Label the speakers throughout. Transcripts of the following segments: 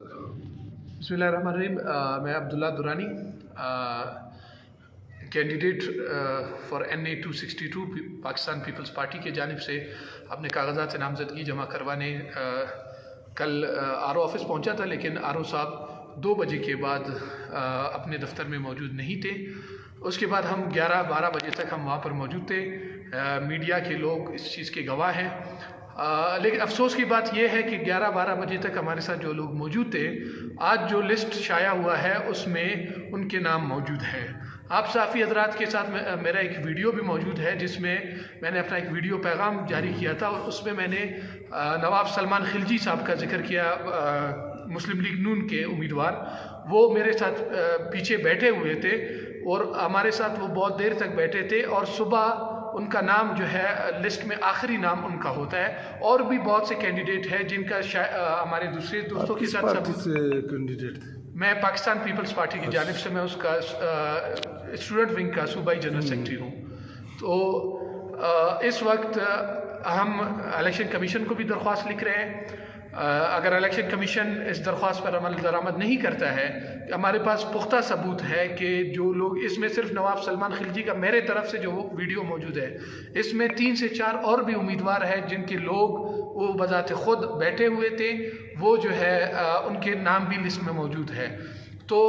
Speaker 1: बिस्मिल्लाहिर्रहमानिर्रहीम। मैं Abdullah Durrani, candidate for NA 262 Pakistan Peoples Party के जानिब से अपने कागजात से नामजदगी जमा करवाने कल RO ऑफिस पहुंचा था, लेकिन RO साहब 2 बजे के बाद अपने दफ्तर में मौजूद नहीं थे। उसके बाद हम 11-12 बजे तक हम वहाँ पर मौजूद थे। मीडिया के लोग इस चीज़ के गवाह हैं। लेकिन अफसोस की बात यह है कि 11-12 बजे तक हमारे साथ जो लोग मौजूद थे, आज जो लिस्ट शाया हुआ है उसमें उनके नाम मौजूद हैं। आप सहाफ़ी हजरात के साथ मेरा एक वीडियो भी मौजूद है, जिसमें मैंने अपना एक वीडियो पैगाम जारी किया था और उसमें मैंने नवाब सलमान खिलजी साहब का जिक्र किया, मुस्लिम लीग नून के उम्मीदवार। वो मेरे साथ पीछे बैठे हुए थे और हमारे साथ वो बहुत देर तक बैठे थे और सुबह उनका नाम जो है लिस्ट में आखिरी नाम उनका होता है। और भी बहुत से कैंडिडेट हैं जिनका हमारे दूसरे दोस्तों के साथ
Speaker 2: कैंडिडेट थे।
Speaker 1: मैं पाकिस्तान पीपल्स पार्टी की जानिब से मैं उसका स्टूडेंट विंग का सूबाई जनरल सेक्रेटरी हूँ। तो इस वक्त हम इलेक्शन कमीशन को भी दरख्वास्त लिख रहे हैं। अगर इलेक्शन कमीशन इस दरख्वास्त पर अमल दरामद नहीं करता है, हमारे पास पुख्ता सबूत है कि जो लोग इसमें सिर्फ नवाब सलमान खिलजी का मेरे तरफ से जो वीडियो मौजूद है, इसमें 3 से 4 और भी उम्मीदवार हैं जिनके लोग वो बजाते खुद बैठे हुए थे, वो जो है उनके नाम भी लिस्ट में मौजूद है। तो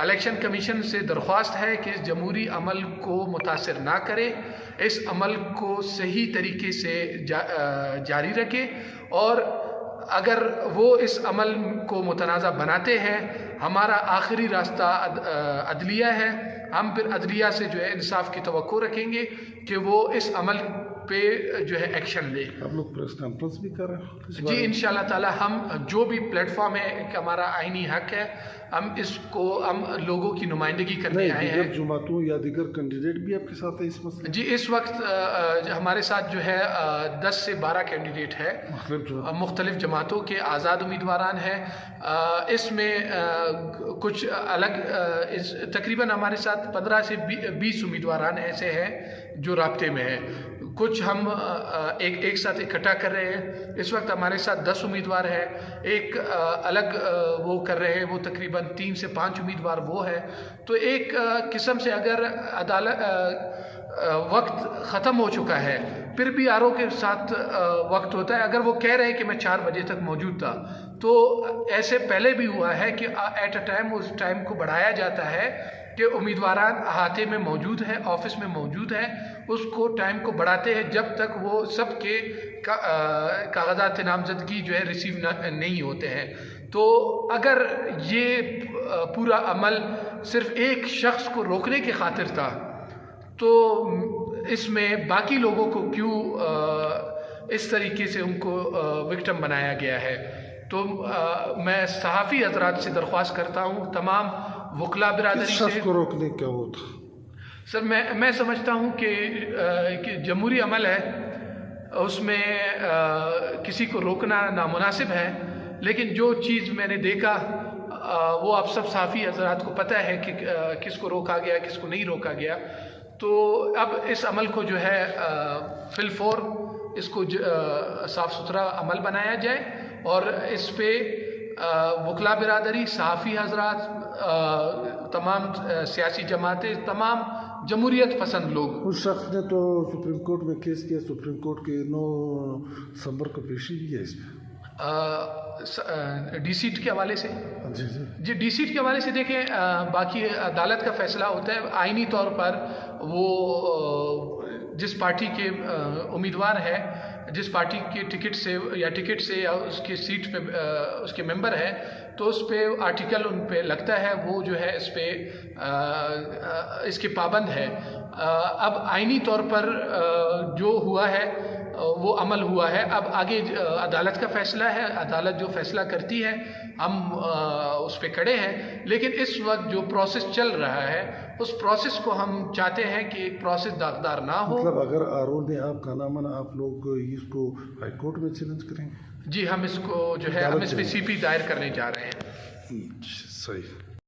Speaker 1: इलेक्शन कमीशन से दरख्वास्त है कि इस जमहूरी अमल को मुतासिर ना करे, इस अमल को सही तरीके से जारी रखे और अगर वो इस अमल को मुतनाज़ा बनाते हैं, हमारा आखिरी रास्ता अदलिया है। हम फिर अदलिया से जो है इंसाफ की तवक्को रखेंगे कि वो इस अमल पे जो है एक्शन ले।
Speaker 2: आप लोग प्रेस कॉन्फ्रेंस भी कर रहे हैं?
Speaker 1: जी, इंशाल्लाह ताला हम जो भी प्लेटफॉर्म है, एक हमारा आईनी हक है, हम इसको हम लोगों की नुमाइंदगी करने आए हैं।
Speaker 2: जमातों या दीगर कैंडिडेट भी आपके साथ है इस मसले?
Speaker 1: जी, इस वक्त हमारे साथ जो है 10 से 12 कैंडिडेट है, मुख्तलिफ जमातों के आज़ाद उम्मीदवारान हैं। इसमें कुछ अलग तकरीबन हमारे साथ 15 से 20 उम्मीदवारान ऐसे हैं जो राब्ते में हैं। कुछ हम एक साथ इकट्ठा कर रहे हैं। इस वक्त हमारे साथ 10 उम्मीदवार हैं, एक अलग वो कर रहे हैं, वो तकरीबन 3 से 5 उम्मीदवार वो है। तो एक किस्म से अगर वक्त ख़त्म हो चुका है, फिर भी RO के साथ वक्त होता है। अगर वो कह रहे हैं कि मैं 4 बजे तक मौजूद था, तो ऐसे पहले भी हुआ है कि एट अ टाइम उस टाइम को बढ़ाया जाता है कि उम्मीदवारान अहाते में मौजूद है, ऑफिस में मौजूद है, उसको टाइम को बढ़ाते हैं जब तक वो सबके कागजात नामजदगी जो है रिसीव नहीं होते हैं। तो अगर ये पूरा अमल सिर्फ एक शख्स को रोकने की खातिर था, तो इसमें बाकी लोगों को क्यों इस तरीके से उनको विक्टिम बनाया गया है। तो मैं सहाफ़ी हजरात से दरख्वास्त करता हूँ, तमाम वकला बिरादरी से,
Speaker 2: को रोकने क्या होता?
Speaker 1: सर मैं समझता हूँ कि जमहूरी अमल है, उसमें किसी को रोकना नामुनासिब है। लेकिन जो चीज़ मैंने देखा वो आप सब सहाफ़ी हजरात को पता है कि किसको रोका गया, किसको नहीं रोका गया। तो अब इस अमल को जो है फिलफौर इसको साफ़ सुथरा अमल बनाया जाए और इस पे वकला बिरादरी, सहाफ़ी हजरात, तमाम सियासी जमातें, तमाम जमहूरियत पसंद लोग।
Speaker 2: उस शख्स ने तो सुप्रीम कोर्ट में केस किया, सुप्रीम कोर्ट के 9 दिसंबर को पेशी भी है इसमें
Speaker 1: DCT के हवाले से।
Speaker 2: जी,
Speaker 1: DCT के हवाले से देखें, बाकी अदालत का फैसला होता है। आइनी तौर पर वो जिस पार्टी के उम्मीदवार है, जिस पार्टी के टिकट से या उसके सीट पे उसके मेंबर है, तो उस पे आर्टिकल उन पे लगता है, वो जो है इस पे इसके पाबंद है। अब आइनी तौर पर जो हुआ है वो अमल हुआ है। अब आगे अदालत का फ़ैसला है, अदालत जो फ़ैसला करती है हम उस पे खड़े हैं। लेकिन इस वक्त जो प्रोसेस चल रहा है, उस प्रोसेस को हम चाहते हैं कि एक प्रोसेस दागदार ना हो।
Speaker 2: मतलब अगर RO ने आपका ना माना, आप लोग इसको हाई कोर्ट में चैलेंज करेंगे?
Speaker 1: जी, हम इसको जो है हम इस पे CP दायर करने जा रहे हैं।
Speaker 2: सही।